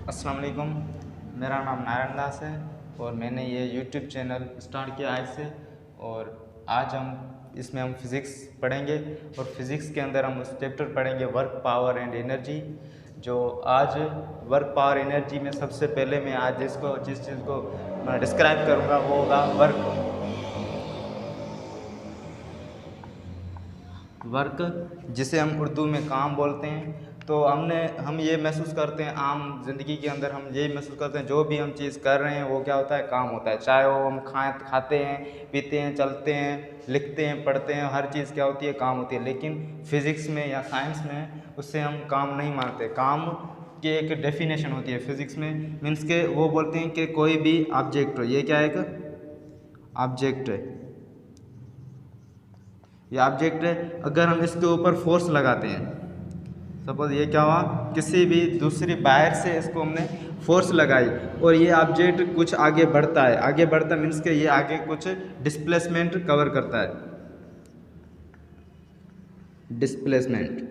अस्सलाम वालेकुम। मेरा नाम नारायण दास है और मैंने ये यूट्यूब चैनल स्टार्ट किया आज से। और आज हम फ़िज़िक्स पढ़ेंगे और फिज़िक्स के अंदर हम उस चैप्टर पढ़ेंगे वर्क पावर एंड एनर्जी। जो आज वर्क पावर एनर्जी में सबसे पहले मैं आज जिस चीज़ को मैं डिस्क्राइब करूँगा वो होगा वर्क, जिसे हम उर्दू में काम बोलते हैं। तो हम ये महसूस करते हैं आम ज़िंदगी के अंदर, हम यही महसूस करते हैं जो भी हम चीज़ कर रहे हैं वो क्या होता है, काम होता है। चाहे वो हम खाते हैं, पीते हैं, चलते हैं, लिखते हैं, पढ़ते हैं, हर चीज़ क्या होती है, काम होती है। लेकिन फिज़िक्स में या साइंस में उससे हम काम नहीं मानते। काम की एक डेफिनेशन होती है फिज़िक्स में, मीन्स के वो बोलते हैं कि कोई भी ऑब्जेक्ट हो, ये क्या है, एक ऑब्जेक्ट है, ये ऑब्जेक्ट है। अगर हम इसके ऊपर फोर्स लगाते हैं, सपोज ये क्या हुआ, किसी भी दूसरी बाहर से इसको हमने फोर्स लगाई और ये ऑब्जेक्ट कुछ आगे बढ़ता है, आगे बढ़ता मीन्स के ये आगे कुछ डिस्प्लेसमेंट कवर करता है। डिस्प्लेसमेंट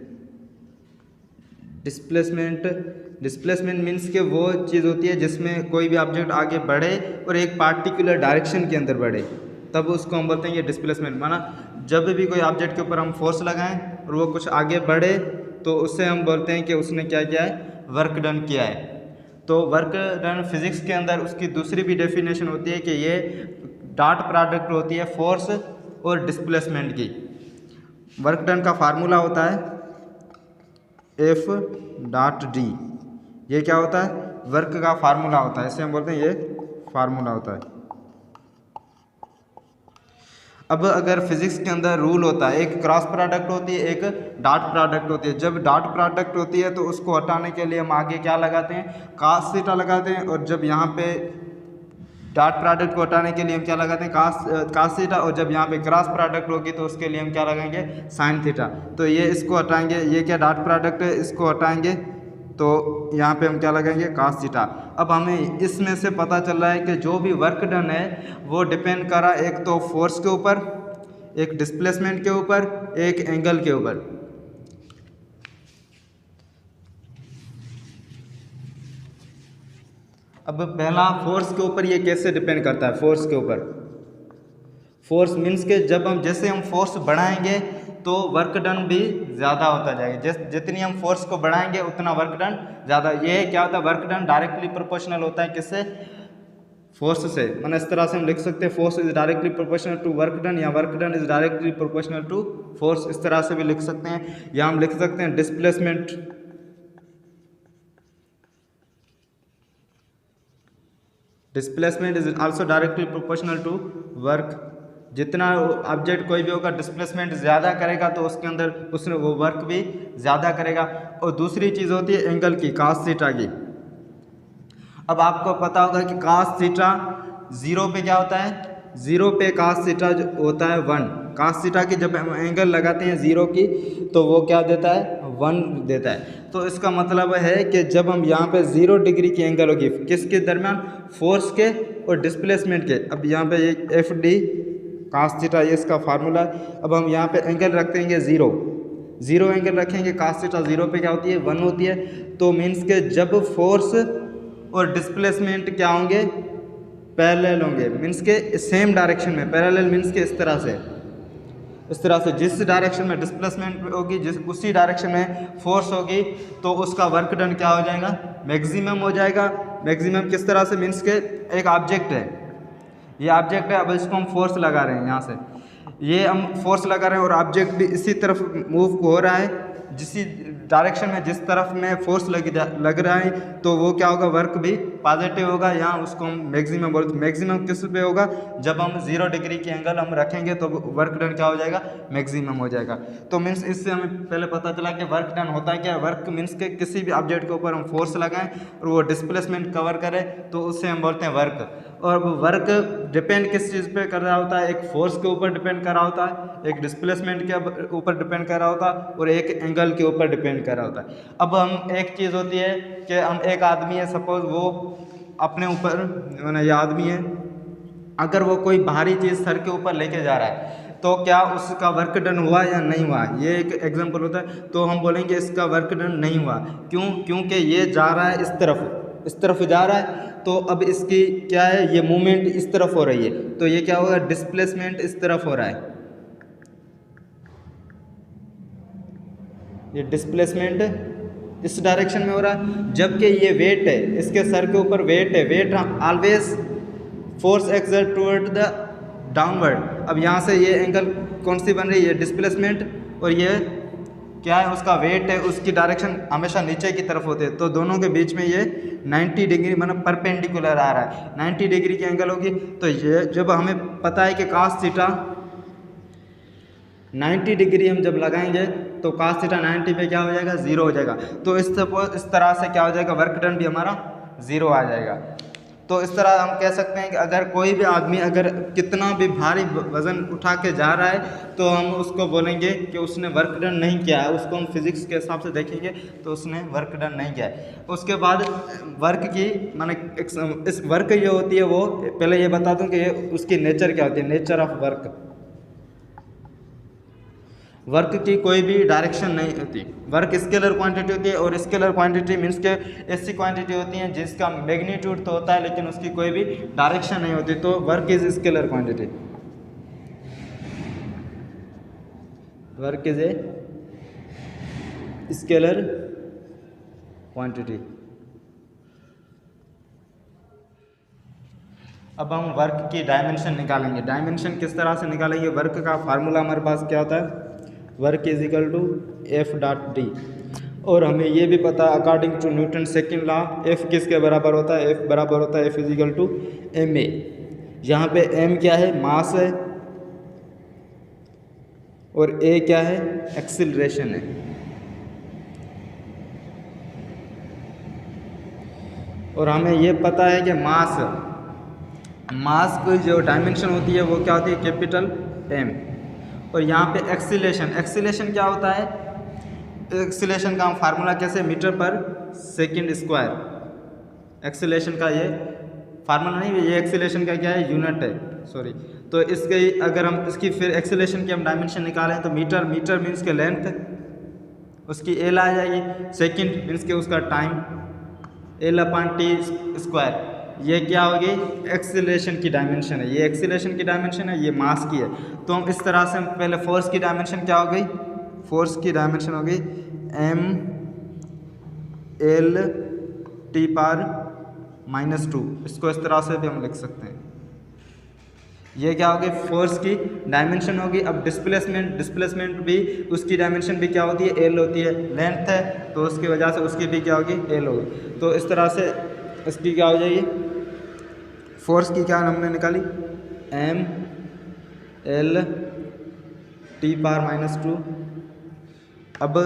मीन्स के वो चीज़ होती है जिसमें कोई भी ऑब्जेक्ट आगे बढ़े और एक पार्टिकुलर डायरेक्शन के अंदर बढ़े, तब उसको हम बोलते हैं ये डिस्प्लेसमेंट। माना जब भी कोई ऑब्जेक्ट के ऊपर हम फोर्स लगाएं और वो कुछ आगे बढ़े तो उससे हम बोलते हैं कि उसने क्या किया है, वर्क डन किया है। तो वर्क डन फिज़िक्स के अंदर उसकी दूसरी भी डेफिनेशन होती है कि ये डॉट प्रोडक्ट होती है फोर्स और डिस्प्लेसमेंट की। वर्क डन का फार्मूला होता है F डॉट डी, ये क्या होता है, वर्क का फार्मूला होता है, इसे हम बोलते हैं ये फार्मूला होता है। अब अगर फिजिक्स के अंदर रूल होता है, एक क्रॉस प्रोडक्ट होती है, एक डॉट प्रोडक्ट होती है। जब डॉट प्रोडक्ट होती है तो उसको हटाने के लिए हम आगे क्या लगाते हैं, cos थीटा लगाते हैं। और जब यहाँ पे डॉट प्रोडक्ट को हटाने के लिए हम क्या लगाते हैं, cos थीटा। और जब यहाँ पे क्रॉस प्रोडक्ट होगी तो उसके लिए हम क्या लगाएंगे, साइन थीटा। तो ये इसको हटाएंगे, ये क्या डॉट प्रोडक्ट है, इसको हटाएंगे तो यहाँ पे हम क्या लगाएंगे, cos थीटा। अब हमें इसमें से पता चल रहा है कि जो भी वर्क डन है वो डिपेंड कर रहा है एक तो फोर्स के ऊपर, एक डिस्प्लेसमेंट के ऊपर, एक एंगल के ऊपर। अब पहला फोर्स के ऊपर, ये कैसे डिपेंड करता है, फोर्स के ऊपर। फोर्स मीन्स के जैसे हम फोर्स बढ़ाएंगे तो वर्क डन भी ज़्यादा होता जाएगा। जितनी हम फोर्स को बढ़ाएंगे उतना वर्क डन ज़्यादा। ये क्या होता है, वर्क डन डायरेक्टली प्रोपोर्शनल होता है किससे, फोर्स से। मतलब इस तरह से हम लिख सकते हैं force is directly proportional to work done, या work done is directly proportional to force, इस तरह से भी लिख सकते हैं। या हम लिख सकते हैं displacement is also directly proportional to work. जितना ऑब्जेक्ट कोई भी होगा डिस्प्लेसमेंट ज़्यादा करेगा तो उसके अंदर उसने वो वर्क भी ज़्यादा करेगा। और दूसरी चीज़ होती है एंगल की, cos थीटा की। अब आपको पता होगा कि cos थीटा जीरो पे क्या होता है, जीरो पे cos थीटा होता है 1। cos थीटा की जब हम एंगल लगाते हैं जीरो की तो वो क्या देता है, 1 देता है। तो इसका मतलब है कि जब हम यहाँ पे 0 डिग्री की एंगल होगी किसके दरमियान, फोर्स के और डिस्प्लेसमेंट के। अब यहाँ पे ये एफ डी cos थीटा, ये इसका फार्मूला है। अब हम यहाँ पे एंगल रखते हैं 0 एंगल रखेंगे, cos थीटा 0 पे क्या होती है, 1 होती है। तो मीन्स के जब फोर्स और डिस्प्लेसमेंट क्या होंगे, पैरेलल होंगे, मीन्स के सेम डायरेक्शन में। पैरेलल मीन्स के इस तरह से जिस डायरेक्शन में डिस्प्लेसमेंट होगी उसी डायरेक्शन में फोर्स होगी, तो उसका वर्क डन क्या हो जाएगा, मैक्सिमम हो जाएगा। मैक्सिमम किस तरह से, मीन्स के एक ऑब्जेक्ट है, ये ऑब्जेक्ट है, अब इसको हम फोर्स लगा रहे हैं, यहाँ से ये हम फोर्स लगा रहे हैं और ऑब्जेक्ट भी इसी तरफ मूव हो रहा है, जिस डायरेक्शन में जिस तरफ में फोर्स लग रहा है, तो वो क्या होगा, वर्क भी पॉजिटिव होगा। यहाँ उसको हम मैक्सिमम बोलते हैं। मैक्सिमम किस पे होगा, जब हम 0 डिग्री की एंगल हम रखेंगे तो वर्क डन क्या हो जाएगा, मैक्सिमम हो जाएगा। तो मीन्स इससे हमें पहले पता चला कि वर्क डन होता है क्या। वर्क मीन्स के किसी भी ऑब्जेक्ट के ऊपर हम फोर्स लगाएं और वो डिस्प्लेसमेंट कवर करे तो उससे हम बोलते हैं वर्क। और वर्क डिपेंड किस चीज़ पे कर रहा होता है, एक फोर्स के ऊपर डिपेंड कर रहा होता है, एक डिस्प्लेसमेंट के ऊपर डिपेंड कर रहा होता है, और एक एंगल के ऊपर डिपेंड कर रहा होता है। अब हम एक चीज़ होती है कि हम एक आदमी है, सपोज वो अपने ऊपर, मैंने ये आदमी है, अगर वो कोई भारी चीज़ सर के ऊपर लेके जा रहा है तो क्या उसका वर्क डन हुआ या नहीं हुआ, ये एक एग्जांपल होता है। तो हम बोलेंगे इसका वर्क डन नहीं हुआ। क्यों, क्योंकि ये जा रहा है इस तरफ, इस तरफ जा रहा है, तो अब इसकी क्या है, ये मूवमेंट इस तरफ हो रही है, तो ये क्या होगा, डिस्प्लेसमेंट इस तरफ हो रहा है, ये डिस्प्लेसमेंट इस डायरेक्शन में हो रहा है। जबकि ये वेट है, इसके सर के ऊपर वेट है, weight always force exert toward the downward. अब यहाँ से ये एंगल कौन सी बन रही है, डिस्प्लेसमेंट, और ये क्या है, उसका वेट है, उसकी डायरेक्शन हमेशा नीचे की तरफ होती है, तो दोनों के बीच में ये 90 डिग्री मतलब परपेंडिकुलर आ रहा है, 90 डिग्री की एंगल होगी। तो ये जब हमें पता है कि cos थीटा 90 डिग्री हम जब लगाएंगे तो cos थीटा 90 पे क्या हो जाएगा, 0 हो जाएगा। तो इस तरह से क्या हो जाएगा, वर्क डन भी हमारा 0 आ जाएगा। तो इस तरह हम कह सकते हैं कि अगर कोई भी आदमी अगर कितना भी भारी वज़न उठा के जा रहा है तो हम उसको बोलेंगे कि उसने वर्क डन नहीं किया है, उसको हम फिज़िक्स के हिसाब से देखेंगे तो उसने वर्क डन नहीं किया है। उसके बाद वर्क की माने इस वर्क ये होती है, वो पहले ये बता दूं कि ये उसकी नेचर क्या होती है, नेचर ऑफ वर्क। वर्क की कोई भी डायरेक्शन नहीं होती, वर्क स्केलर क्वांटिटी होती है, और स्केलर क्वांटिटी मीन्स के ऐसी क्वांटिटी होती है जिसका मैग्नीट्यूड तो होता है लेकिन उसकी कोई भी डायरेक्शन नहीं होती, तो work is scalar quantity, work is a scalar quantity. अब हम वर्क की डायमेंशन निकालेंगे। डायमेंशन किस तरह से निकालेंगे, वर्क का फार्मूला हमारे पास क्या होता है, work is equal to F dot D, और हमें ये भी पता है according to Newton second law F किसके बराबर होता है, एफ बराबर होता है F is equal to M A. यहाँ पे एम क्या है, मास है, और ए क्या है, एक्सिलरेशन है। और हमें ये पता है कि मास की जो डायमेंशन होती है वो क्या होती है, कैपिटल एम। और यहाँ पे एक्सीलेशन क्या होता है, एक्सीलेशन का हम फार्मूला कैसे, मीटर पर सेकंड स्क्वायर। एक्सीलेशन का ये फार्मूला नहीं, ये एक्सीलेशन का क्या है, यूनिट है, सॉरी। तो इसके अगर हम इसकी फिर एक्सीलेशन की हम डायमेंशन निकालें तो मीटर मीन्स के लेंथ, उसकी एल आ जाएगी, सेकंड मीन्स के उसका time, L upon T square. ये क्या होगी, एक्सीलरेशन की डायमेंशन है, ये एक्सीलरेशन की डायमेंशन है, ये मास की है। तो हम इस तरह से पहले फोर्स की डायमेंशन क्या हो गई, फोर्स की डायमेंशन हो गई एम एल टी पावर -2, इसको इस तरह से भी हम लिख सकते हैं। ये क्या होगी, फोर्स की डायमेंशन होगी। अब डिस्प्लेसमेंट भी उसकी डायमेंशन भी क्या होती है, एल होती है, लेंथ है तो उसकी वजह से उसकी भी क्या होगी, एल होगी। तो इस तरह से इसकी क्या हो जाएगी, फोर्स की क्या हमने निकाली, एम एल टी पावर -2। अब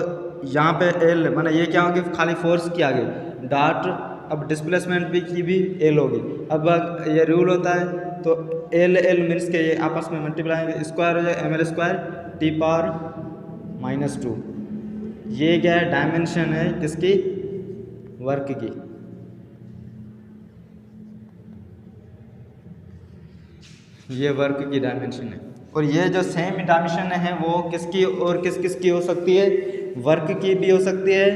यहाँ पे एल माना ये क्या होगी, खाली फोर्स की आ गई डॉट, अब डिस्प्लेसमेंट भी की भी एल होगी। अब ये रूल होता है तो एल मीन्स के ये आपस में मल्टीप्लाई स्क्वायर हो जाए, M L square T power -2। ये क्या है, डायमेंशन है किसकी, वर्क की। ये वर्क की डायमेंशन है। और ये जो सेम डायमेंशन है वो किसकी और किस की हो सकती है, वर्क की भी हो सकती है,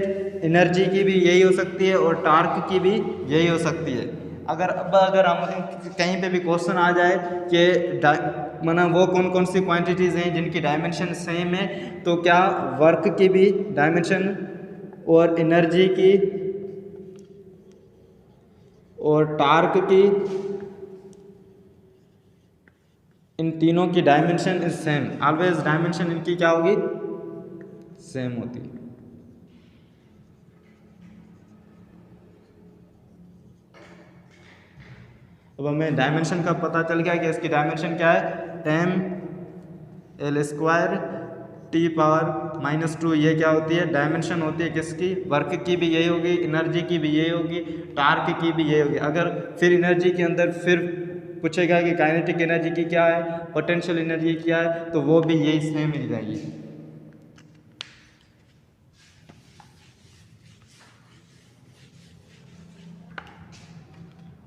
एनर्जी की भी यही हो सकती है, और टार्क की भी यही हो सकती है। अगर हम कहीं पे भी क्वेश्चन आ जाए कि माना वो कौन सी क्वांटिटीज़ हैं जिनकी डायमेंशन सेम है, तो क्या वर्क की भी डायमेंशन और एनर्जी की और टार्क की, इन तीनों की dimension is same, always dimension इनकी क्या होगी, सेम होती है। अब हमें डायमेंशन का पता चल गया कि इसकी डायमेंशन क्या है, M L square T power -2। ये क्या होती है, डायमेंशन होती है किसकी, वर्क की भी यही होगी, एनर्जी की भी यही होगी, टार्क की भी यही होगी। अगर फिर एनर्जी के अंदर फिर पूछेगा कि काइनेटिक एनर्जी की क्या है, पोटेंशियल एनर्जी क्या है, तो वो भी यही सेम मिल जाएगी।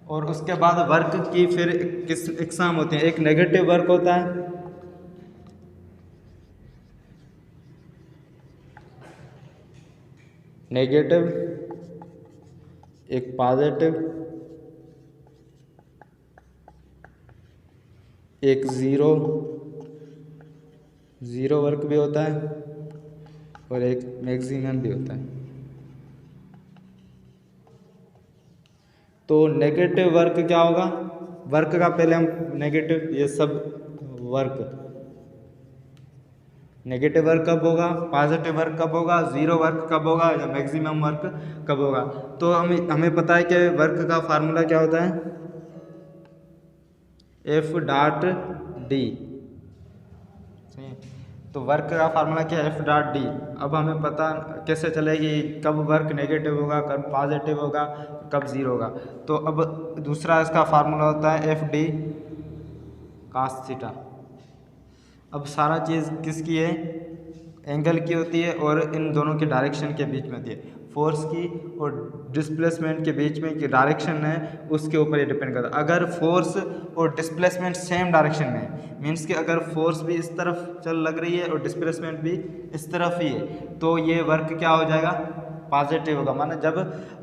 और उसके बाद वर्क की फिर किस एग्जाम होते हैं, एक नेगेटिव वर्क होता है, नेगेटिव एक पॉजिटिव, एक ज़ीरो वर्क भी होता है और एक मैक्सिमम भी होता है। तो नेगेटिव वर्क क्या होगा? वर्क का पहले हम नेगेटिव, ये सब वर्क, नेगेटिव वर्क कब होगा, पॉजिटिव वर्क कब होगा, ज़ीरो वर्क कब होगा या मैक्सिमम वर्क कब होगा। तो हमें पता है कि वर्क का फार्मूला क्या होता है, एफ डॉट डी। तो वर्क का फार्मूला क्या है, एफ डॉट डी। अब हमें पता कैसे चलेगी कब वर्क नेगेटिव होगा, कब पॉजिटिव होगा, कब ज़ीरो होगा। तो अब दूसरा इसका फार्मूला होता है एफ डी कास थीटा। अब सारा चीज़ किसकी है, एंगल की होती है और इन दोनों के डायरेक्शन के बीच में होती है। फोर्स की और डिस्प्लेसमेंट के बीच में की डायरेक्शन है उसके ऊपर ये डिपेंड करता है। अगर फोर्स और डिस्प्लेसमेंट सेम डायरेक्शन में है, मीन्स कि अगर फोर्स भी इस तरफ चल लग रही है और डिस्प्लेसमेंट भी इस तरफ ही है, तो ये वर्क क्या हो जाएगा, पॉजिटिव होगा। माना जब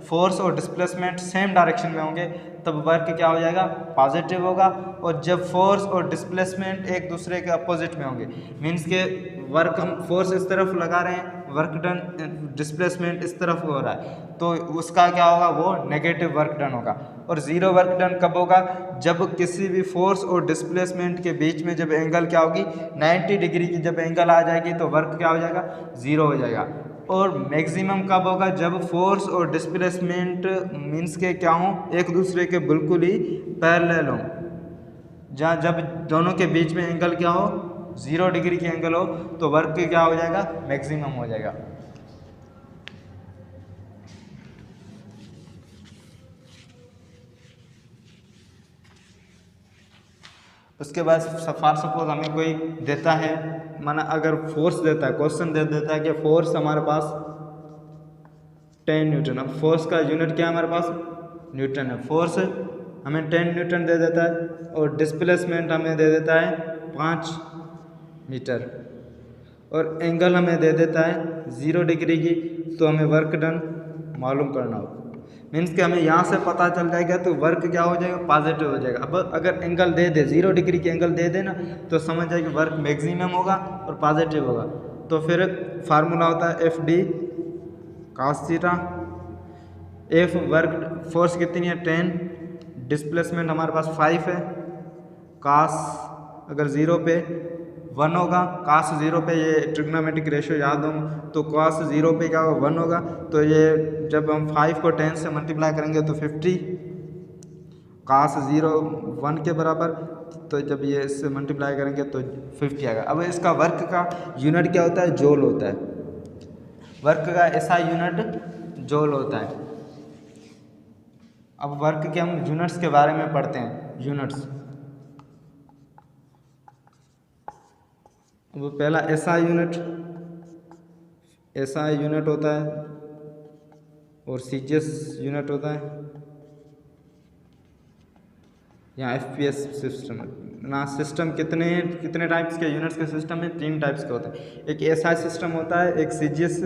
फोर्स और डिस्प्लेसमेंट सेम डायरेक्शन में होंगे तब वर्क क्या हो जाएगा, पॉजिटिव होगा। और जब फोर्स और डिस्प्लेसमेंट एक दूसरे के अपोजिट में होंगे, मीन्स के वर्क हम फोर्स इस तरफ लगा रहे हैं, वर्क डन डिस्प्लेसमेंट इस तरफ हो रहा है, तो उसका क्या होगा, वो नेगेटिव वर्क डन होगा। और ज़ीरो वर्क डन कब होगा, जब किसी भी फोर्स और डिस्प्लेसमेंट के बीच में जब एंगल क्या होगी, 90 डिग्री की जब एंगल आ जाएगी तो वर्क क्या हो जाएगा, ज़ीरो हो जाएगा। और मैक्सिमम कब होगा, जब फोर्स और डिस्प्लेसमेंट मीन्स के क्या हों, एक दूसरे के बिल्कुल ही पैरेलल हों, जहाँ जब दोनों के बीच में एंगल क्या हो, 0 डिग्री की एंगल हो, तो वर्क क्या हो जाएगा, मैक्सिमम हो जाएगा। उसके बाद फॉर सपोज हमें कोई देता है, माना अगर फोर्स देता है, क्वेश्चन दे देता है कि फोर्स हमारे पास 10 न्यूटन। अब फोर्स का यूनिट क्या है हमारे पास, न्यूटन है। फोर्स हमें 10 न्यूटन दे देता है और डिस्प्लेसमेंट हमें दे देता है 5 मीटर और एंगल हमें दे देता है 0 डिग्री की। तो हमें वर्क डन मालूम करना होगा, मीन्स कि हमें यहाँ से पता चल जाएगा तो वर्क क्या हो जाएगा, पॉजिटिव हो जाएगा। अब अगर एंगल दे दे 0 डिग्री की एंगल दे देना तो समझ जाए कि वर्क मैक्सिमम होगा और पॉजिटिव होगा। तो फिर फार्मूला होता है F D cos theta. F work force कितनी है 10, डिस्प्लेसमेंट हमारे पास 5 है, कास अगर 0 पे 1 होगा, कास 0 पे ये ट्रिग्नोमेट्रिक रेशियो याद हो तो कास 0 पे क्या होगा 1 होगा। तो ये जब हम 5 को 10 से मल्टीप्लाई करेंगे तो 50, कास 0 1 के बराबर, तो जब ये इससे मल्टीप्लाई करेंगे तो 50 आएगा। अब इसका वर्क का यूनिट क्या होता है, जूल होता है। वर्क का ऐसा यूनिट जूल होता है। अब वर्क के हम यूनिट्स के बारे में पढ़ते हैं, यूनिट्स। वो पहला एसआई यूनिट, एसआई यूनिट होता है और सीजीएस यूनिट होता है। यहाँ एफपीएस सिस्टम ना, सिस्टम कितने टाइप्स के यूनिट्स के सिस्टम में 3 टाइप्स के होते हैं। एक एसआई सिस्टम होता है, एक सीजीएस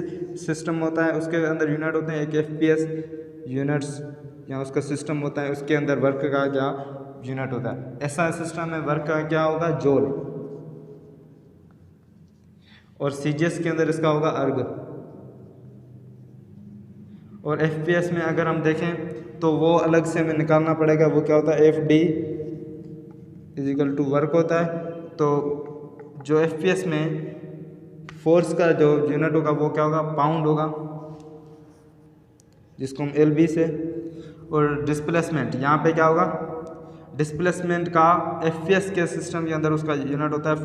सिस्टम होता है, उसके अंदर यूनिट होते हैं, एक एफपीएस यूनिट्स यहाँ उसका सिस्टम होता है, उसके अंदर वर्क का क्या यूनिट होता है। एसआई सिस्टम में वर्क का क्या होगा, जूल, और सीजीएस के अंदर इसका होगा अर्ग। और एफपीएस में अगर हम देखें तो वो अलग से हमें निकालना पड़ेगा, वो क्या होता है, F D is equal to work होता है। तो जो एफपीएस में फोर्स का जो यूनिट होगा वो क्या होगा, पाउंड होगा, जिसको हम एलबी से। और डिस्प्लेसमेंट यहाँ पे क्या होगा, डिस्प्लेसमेंट का एफपीएस के सिस्टम के अंदर उसका यूनिट होता है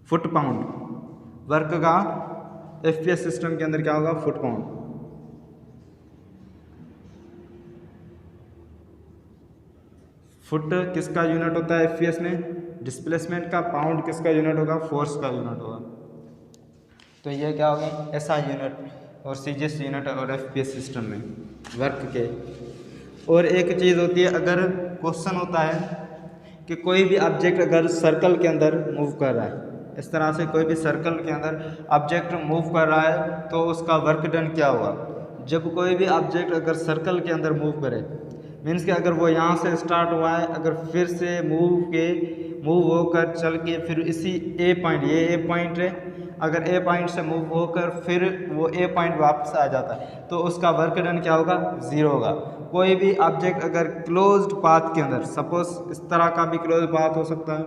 फुट पाउंड। वर्क का एफपीएस सिस्टम के अंदर क्या होगा, फुट पाउंड। फुट किसका यूनिट होता है एफपीएस में, डिस्प्लेसमेंट का। पाउंड किसका यूनिट होगा, फोर्स का यूनिट होगा। तो ये क्या होगा, एसआई यूनिट और सीजीएस यूनिट और एफपीएस सिस्टम में वर्क के। और एक चीज़ होती है, अगर क्वेश्चन होता है कि कोई भी ऑब्जेक्ट अगर सर्कल के अंदर मूव कर रहा है, इस तरह से कोई भी सर्कल के अंदर ऑब्जेक्ट मूव कर रहा है तो उसका वर्क डन क्या होगा, जब कोई भी ऑब्जेक्ट अगर सर्कल के अंदर मूव करे, मीन्स कि अगर वो यहाँ से स्टार्ट हुआ है, अगर फिर से मूव होकर चल के फिर इसी ए पॉइंट, ये ए पॉइंट है, अगर ए पॉइंट से मूव होकर फिर वो ए पॉइंट वापस आ जाता है तो उसका वर्क डन क्या होगा, 0 होगा। कोई भी ऑब्जेक्ट अगर क्लोज्ड पाथ के अंदर, सपोज इस तरह का भी क्लोज्ड पाथ हो सकता है,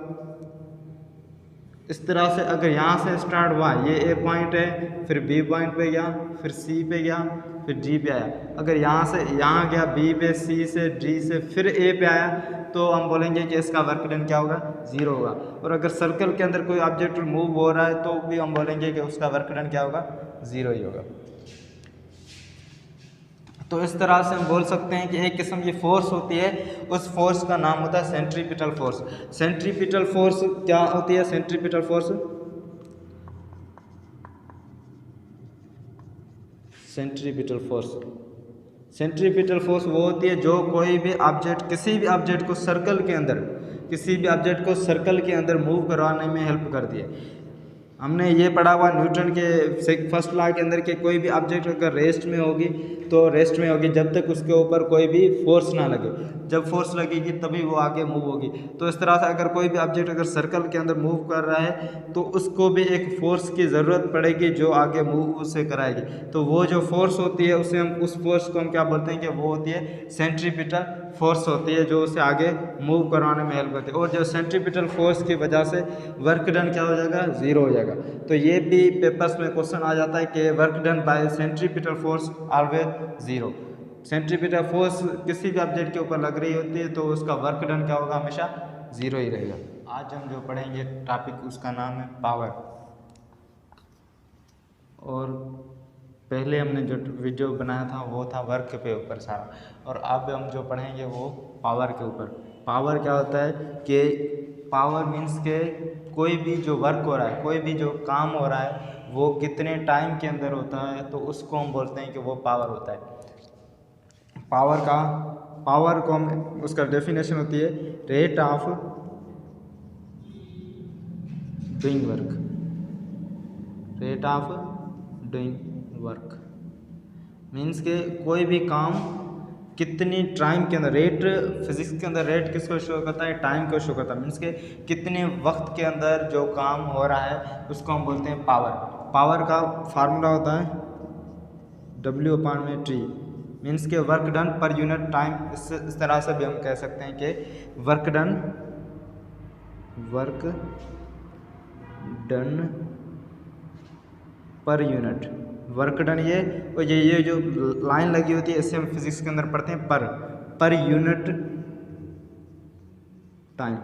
इस तरह से अगर यहाँ से स्टार्ट हुआ, ये ए पॉइंट है, फिर बी पॉइंट पे गया, फिर सी पे गया, फिर डी पे आया, अगर यहाँ से यहाँ गया बी पे, सी से, डी से फिर ए पे आया, तो हम बोलेंगे कि इसका वर्क डन क्या होगा, 0 होगा। और अगर सर्कल के अंदर कोई ऑब्जेक्ट मूव हो रहा है तो भी हम बोलेंगे कि उसका वर्क डन क्या होगा, 0 ही होगा। तो इस तरह से हम बोल सकते हैं कि एक किस्म की फोर्स होती है, उस फोर्स का नाम होता है सेंट्रीपिटल फोर्स। सेंट्रीपिटल फोर्स क्या होती है? Centripetal force, centripetal force, centripetal force वो होती है जो कोई भी ऑब्जेक्ट, किसी भी ऑब्जेक्ट को सर्कल के अंदर, किसी भी ऑब्जेक्ट को सर्कल के अंदर मूव करवाने में हेल्प करती है। हमने ये पढ़ा हुआ न्यूटन के फर्स्ट लॉ के अंदर कि कोई भी ऑब्जेक्ट अगर रेस्ट में होगी तो रेस्ट में होगी जब तक उसके ऊपर कोई भी फोर्स ना लगे, जब फोर्स लगेगी तभी वो आगे मूव होगी। तो इस तरह से अगर कोई भी ऑब्जेक्ट अगर सर्कल के अंदर मूव कर रहा है तो उसको भी एक फोर्स की ज़रूरत पड़ेगी जो आगे मूव उसे कराएगी। तो वो जो फोर्स होती है उसे हम, उस फोर्स को हम क्या बोलते हैं कि वो होती है सेंट्रीपिटल फोर्स होती है, जो उसे आगे मूव करवाने में हेल्प करती है। और जो सेंट्रीपिटल फोर्स की वजह से वर्क डन क्या हो जाएगा, 0 हो जाएगा। तो ये भी पेपर्स में क्वेश्चन आ जाता है कि work done by centripetal force always 0। Centripetal force किसी भी ऑब्जेक्ट के ऊपर लग रही होती है तो उसका वर्क डन क्या होगा, हमेशा 0 ही रहेगा। आज हम जो पढ़ेंगे टॉपिक उसका नाम है पावर। और पहले हमने जो वीडियो बनाया था वो था वर्क के ऊपर सारा, और अब हम जो पढ़ेंगे वो पावर के ऊपर। पावर क्या होता है कि पावर मीन्स के कोई भी जो वर्क हो रहा है, कोई भी जो काम हो रहा है वो कितने टाइम के अंदर होता है तो उसको हम बोलते हैं कि वो पावर होता है। पावर को हम, उसका डेफिनेशन होती है rate of doing work, rate of doing work means के कोई भी काम कितनी टाइम के अंदर, रेट फिजिक्स के अंदर रेट किसको शो करता है, टाइम को शो करता है। मीन्स के कितने वक्त के अंदर जो काम हो रहा है उसको हम बोलते हैं पावर। पावर का फार्मूला होता है W/T, मीन्स के work done per unit time. इस तरह से भी हम कह सकते हैं कि work done per unit, work done ये, और ये जो लाइन लगी होती है इससे हम फिजिक्स के अंदर पढ़ते हैं पर यूनिट टाइम।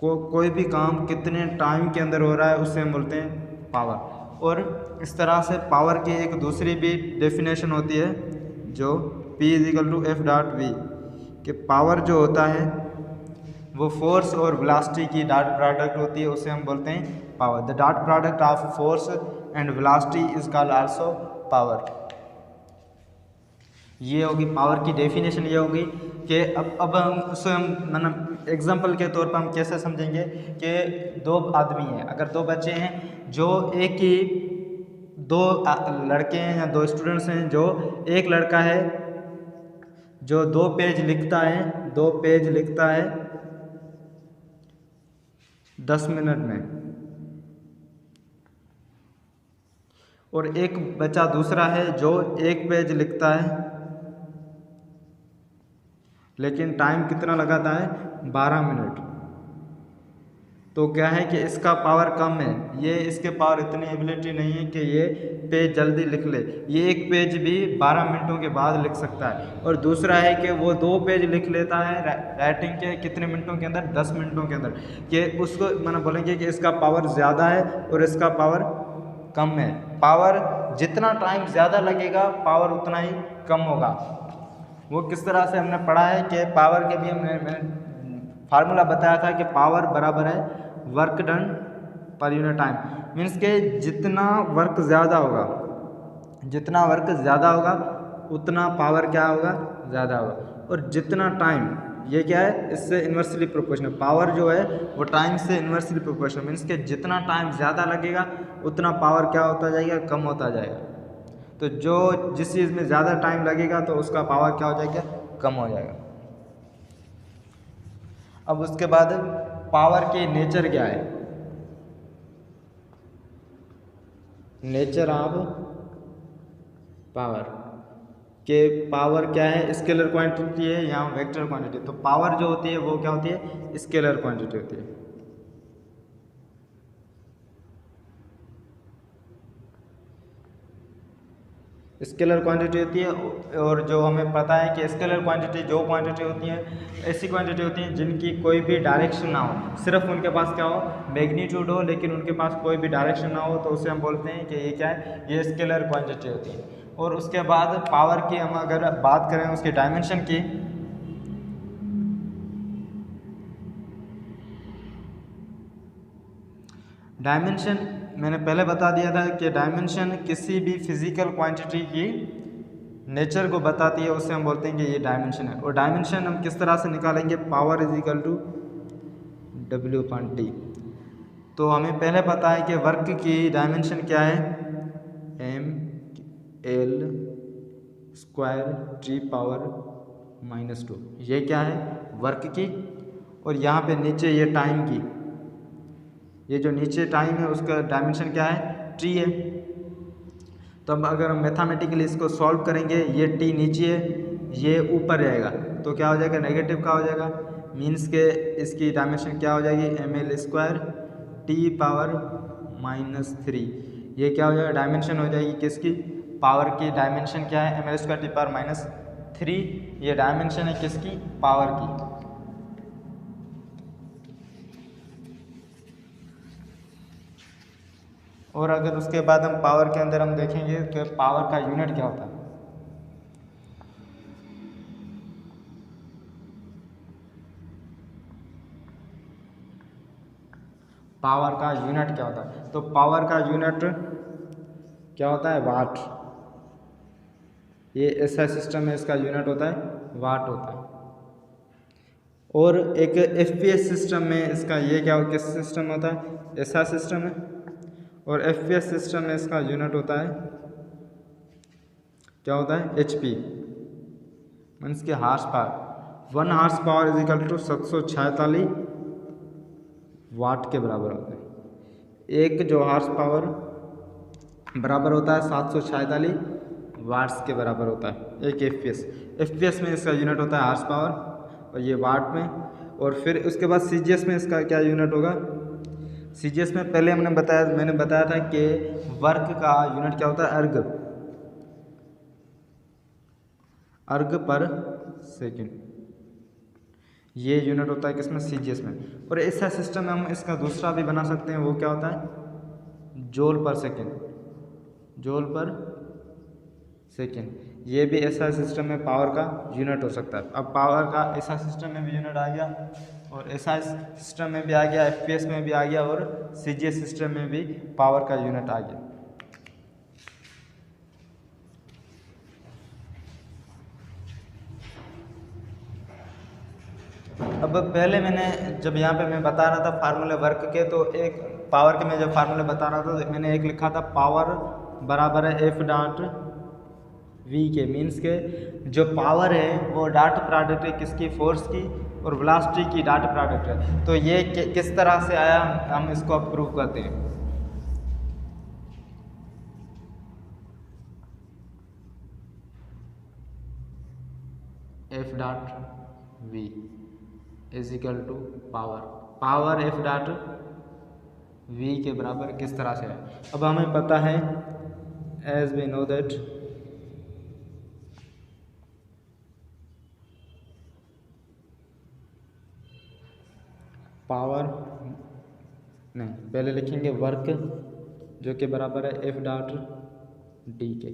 कोई भी काम कितने टाइम के अंदर हो रहा है उससे हम बोलते हैं पावर। और इस तरह से पावर की एक दूसरी भी डेफिनेशन होती है जो P=F.V, कि पावर जो होता है वो फोर्स और वेलोसिटी की डॉट प्रोडक्ट होती है, उसे हम बोलते हैं power. The dot product of force and velocity is called also power. ये होगी पावर की डेफिनेशन, ये होगी कि अब हम उसे हम मतलब एग्जांपल के तौर पर हम कैसे समझेंगे कि दो आदमी हैं, अगर दो बच्चे हैं जो एक ही, दो लड़के हैं या दो स्टूडेंट्स हैं, जो एक लड़का है जो 2 पेज लिखता है 10 मिनट में, और एक बच्चा दूसरा है जो 1 पेज लिखता है लेकिन टाइम कितना लगाता है, 12 मिनट। तो क्या है कि इसका पावर कम है, ये इसके पावर इतनी एबिलिटी नहीं है कि ये पेज जल्दी लिख ले, ये 1 पेज भी 12 मिनटों के बाद लिख सकता है। और दूसरा है कि वो 2 पेज लिख लेता है राइटिंग के कितने मिनटों के अंदर, 10 मिनटों के अंदर। कि उसको मैंने बोलेंगे कि इसका पावर ज़्यादा है और इसका पावर कम है। पावर जितना टाइम ज़्यादा लगेगा पावर उतना ही कम होगा। वो किस तरह से हमने पढ़ा है कि पावर के भी मैंने फार्मूला बताया था कि पावर बराबर है work done per unit time. Means के जितना वर्क ज़्यादा होगा उतना पावर क्या होगा, ज़्यादा होगा। और जितना टाइम ये क्या है, इससे इन्वर्सली प्रोपोर्शनल। पावर जो है वो टाइम से इन्वर्सली प्रोपोर्शनल, मीन्स के जितना टाइम ज़्यादा लगेगा उतना पावर क्या होता जाएगा, कम होता जाएगा। तो जो जिस चीज़ में ज़्यादा टाइम लगेगा तो उसका पावर क्या हो जाएगा, कम हो जाएगा। अब उसके बाद पावर के नेचर क्या है, नेचर ऑफ पावर के पावर क्या है, स्केलर क्वांटिटी है या वेक्टर क्वांटिटी। तो पावर जो होती है वो क्या होती है, स्केलर क्वांटिटी होती है। स्केलर क्वांटिटी होती है, और जो हमें पता है कि स्केलर क्वांटिटी जो क्वांटिटी होती है, ऐसी क्वांटिटी होती हैं जिनकी कोई भी डायरेक्शन ना हो, सिर्फ उनके पास क्या हो, मैग्नीट्यूड हो, लेकिन उनके पास कोई भी डायरेक्शन ना हो, तो उसे हम बोलते हैं कि ये क्या है, ये स्केलर क्वांटिटी होती है। और उसके बाद पावर की हम अगर बात करें उसकी डायमेंशन की, डायमेंशन मैंने पहले बता दिया था कि डायमेंशन किसी भी फिजिकल क्वांटिटी की नेचर को बताती है, उससे हम बोलते हैं कि ये डायमेंशन है। और डायमेंशन हम किस तरह से निकालेंगे, power is equal to W/T। तो हमें पहले पता है कि वर्क की डायमेंशन क्या है, mL²T⁻², ये क्या है, वर्क की। और यहाँ पे नीचे ये टाइम की, ये जो नीचे टाइम है उसका डायमेंशन क्या है, T है। तो अब अगर हम मैथमेटिकली इसको सॉल्व करेंगे, ये T नीचे है, ये ऊपर रहेगा, तो क्या हो जाएगा, नेगेटिव का हो जाएगा। मीन्स के इसकी डायमेंशन क्या हो जाएगी, mL²T⁻³ ये क्या हो जाएगा, डायमेंशन हो जाएगी किसकी, पावर की। डायमेंशन क्या है, mL²T⁻³ ये डायमेंशन है किसकी, पावर की। और अगर उसके बाद हम पावर के अंदर हम देखेंगे तो पावर का यूनिट क्या होता है, पावर का यूनिट क्या होता है, तो पावर का यूनिट क्या होता है, वाट। ये ऐसा सिस्टम है, इसका यूनिट होता है वाट होता है। और एक FPS सिस्टम में इसका ये क्या किस सिस्टम होता है, ऐसा सिस्टम है। और FPS सिस्टम में इसका यूनिट होता है क्या होता है, HP, मीन्स के horse power. 1 horse power is equal to 746 watt के बराबर होता है। एक जो हार्स पावर बराबर होता है 746 वाट्स के बराबर होता है एक FPS में इसका यूनिट होता है हार्स पावर, और ये वाट में। और फिर उसके बाद CGS में इसका क्या यूनिट होगा, CGS में पहले मैंने बताया था कि वर्क का यूनिट क्या होता है, अर्ग पर सेकेंड, ये यूनिट होता है किसमें, CGS में। और ऐसा सिस्टम में हम इसका दूसरा भी बना सकते हैं, वो क्या होता है, जूल पर सेकेंड। ये भी ऐसा सिस्टम में पावर का यूनिट हो सकता है। अब पावर का ऐसा सिस्टम में भी यूनिट आ गया, और ऐसा सिस्टम में भी आ गया, FPS में भी आ गया, और CGS सिस्टम में भी पावर का यूनिट आ गया। अब पहले मैंने जब यहाँ पे मैं बता रहा था फार्मूले वर्क के, तो एक पावर के मैं जब फार्मूले बता रहा था तो मैंने एक लिखा था पावर बराबर है F.V के। मीन्स के जो पावर है वो डॉट प्रोडक्ट है किसकी, फोर्स की, और वेलोसिटी की डॉट प्रोडक्ट है। तो ये किस तरह से आया, हम इसको प्रूव करते हैं। F.V is equal to power F.V के बराबर किस तरह से है। अब हमें पता है, as we know that power नहीं, पहले लिखेंगे वर्क जो कि बराबर है F.D के।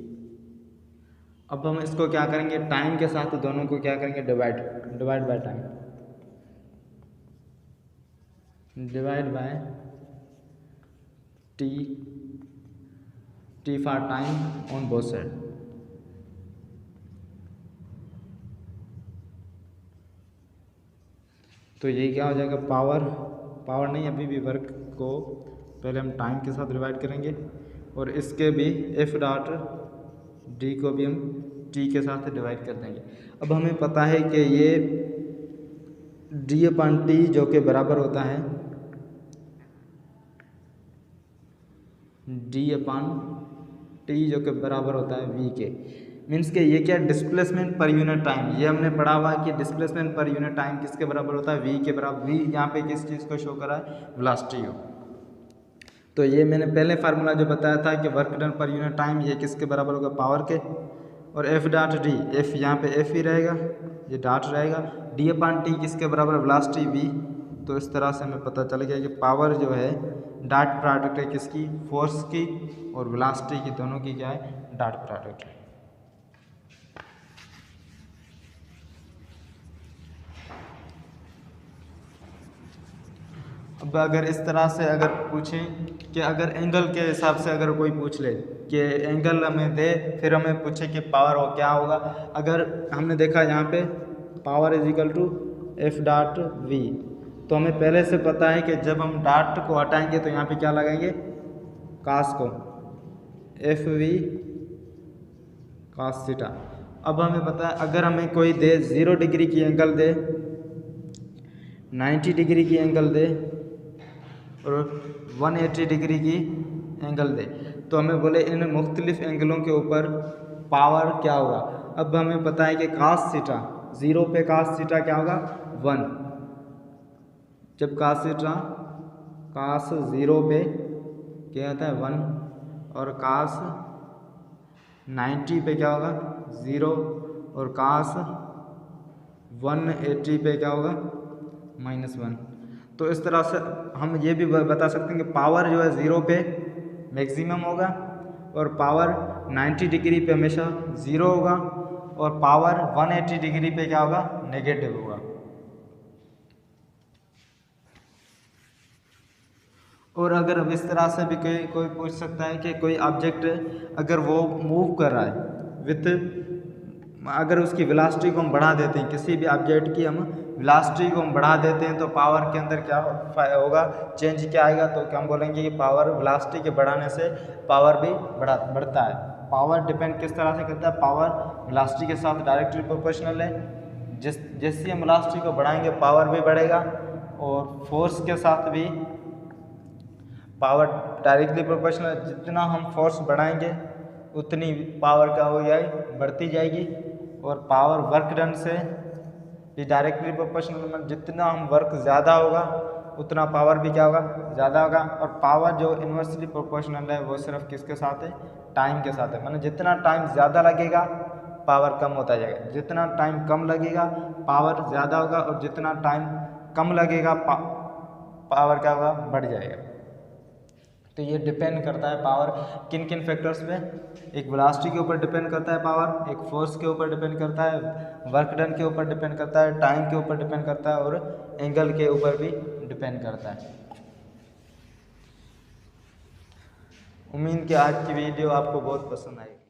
अब हम इसको क्या करेंगे, टाइम के साथ दोनों को क्या करेंगे, divide by time, divide by T for time on both side. तो ये क्या हो जाएगा, पावर नहीं, अभी भी वर्क को पहले हम टाइम के साथ डिवाइड करेंगे और इसके भी एफ डॉट डी को भी हम टी के साथ डिवाइड कर देंगे। अब हमें पता है कि ये डी अपॉन टी जो कि बराबर होता है डी अपॉन टी जो कि बराबर होता है वी के। मीन्स के ये क्या, डिस्प्लेसमेंट पर यूनिट टाइम। ये हमने पढ़ा हुआ है कि डिस्प्लेसमेंट पर यूनिट टाइम किसके बराबर होता है, वी के बराबर। वी यहाँ पे किस चीज़ को शो करा है, वेलोसिटी को। तो ये मैंने पहले फार्मूला जो बताया था कि work done per unit time, ये किसके बराबर होगा, पावर के। और एफ डॉट डी, एफ यहाँ पे एफ ही रहेगा, ये डॉट रहेगा। डी अपॉन टी किसके बराबर, वेलोसिटी वी। तो इस तरह से हमें पता चल गया कि पावर जो है डॉट प्रोडक्ट है किसकी, फोर्स की और वेलोसिटी की, दोनों की क्या है, डॉट प्रोडक्ट है। अब अगर इस तरह से अगर पूछें कि अगर एंगल के हिसाब से अगर कोई पूछ ले कि एंगल हमें दे, फिर हमें पूछे कि पावर हो क्या होगा। अगर हमने देखा यहाँ पे power is equal to F dot V, तो हमें पहले से पता है कि जब हम डॉट को हटाएंगे तो यहाँ पे क्या लगाएंगे, कास को, एफ वी कास थीटा। अब हमें पता है अगर हमें कोई दे 0 डिग्री की एंगल दे, 90 डिग्री की एंगल दे और 180 डिग्री की एंगल दे, तो हमें बोले इन मुख्तलिफ एंगलों के ऊपर पावर क्या होगा। अब हमें पता है कि कास थीटा 0 पे कास थीटा क्या होगा, 1। जब कास 0 पे क्या आता है, 1। और कास 90 पे क्या होगा, 0। और कास 180 पे क्या होगा, -1। तो इस तरह से हम ये भी बता सकते हैं कि पावर जो है 0 पे मैक्सिमम होगा और पावर 90 डिग्री पे हमेशा 0 होगा और पावर 180 डिग्री पे क्या होगा, नेगेटिव होगा। और अगर अब इस तरह से भी कोई पूछ सकता है कि कोई ऑब्जेक्ट अगर वो मूव कर रहा है विथ, अगर उसकी वेलोसिटी को हम बढ़ा देते हैं, किसी भी ऑब्जेक्ट की हम वेलोसिटी को हम बढ़ा देते हैं तो पावर के अंदर क्या होगा, चेंज क्या आएगा। तो क्या हम बोलेंगे कि पावर वेलोसिटी के बढ़ाने से पावर भी बढ़ता है। पावर डिपेंड किस तरह से करता है, पावर वेलोसिटी के साथ डायरेक्टली प्रोपोर्शनल है। जैसे हम वेलोसिटी को बढ़ाएंगे पावर भी बढ़ेगा और फोर्स के साथ भी पावर डायरेक्टली प्रोपोर्शनल। जितना हम फोर्स बढ़ाएंगे उतनी पावर क्या हो जाएगी, बढ़ती जाएगी। और पावर वर्क डन से भी डायरेक्टली प्रोपोर्शनल, जितना हम वर्क ज़्यादा होगा उतना पावर भी क्या होगा, ज़्यादा होगा। और पावर जो इन्वर्सली प्रोपोर्शनल है वो सिर्फ किसके साथ है, टाइम के साथ है। मतलब जितना टाइम ज़्यादा लगेगा पावर कम होता जाएगा, जितना टाइम कम लगेगा पावर ज़्यादा होगा और जितना टाइम कम लगेगा पावर क्या होगा, बढ़ जाएगा। तो ये डिपेंड करता है पावर किन किन फैक्टर्स पे, एक वेलोसिटी के ऊपर डिपेंड करता है पावर, एक फोर्स के ऊपर डिपेंड करता है, वर्क डन के ऊपर डिपेंड करता है, टाइम के ऊपर डिपेंड करता है और एंगल के ऊपर भी डिपेंड करता है। उम्मीद कि आज की वीडियो आपको बहुत पसंद आएगी।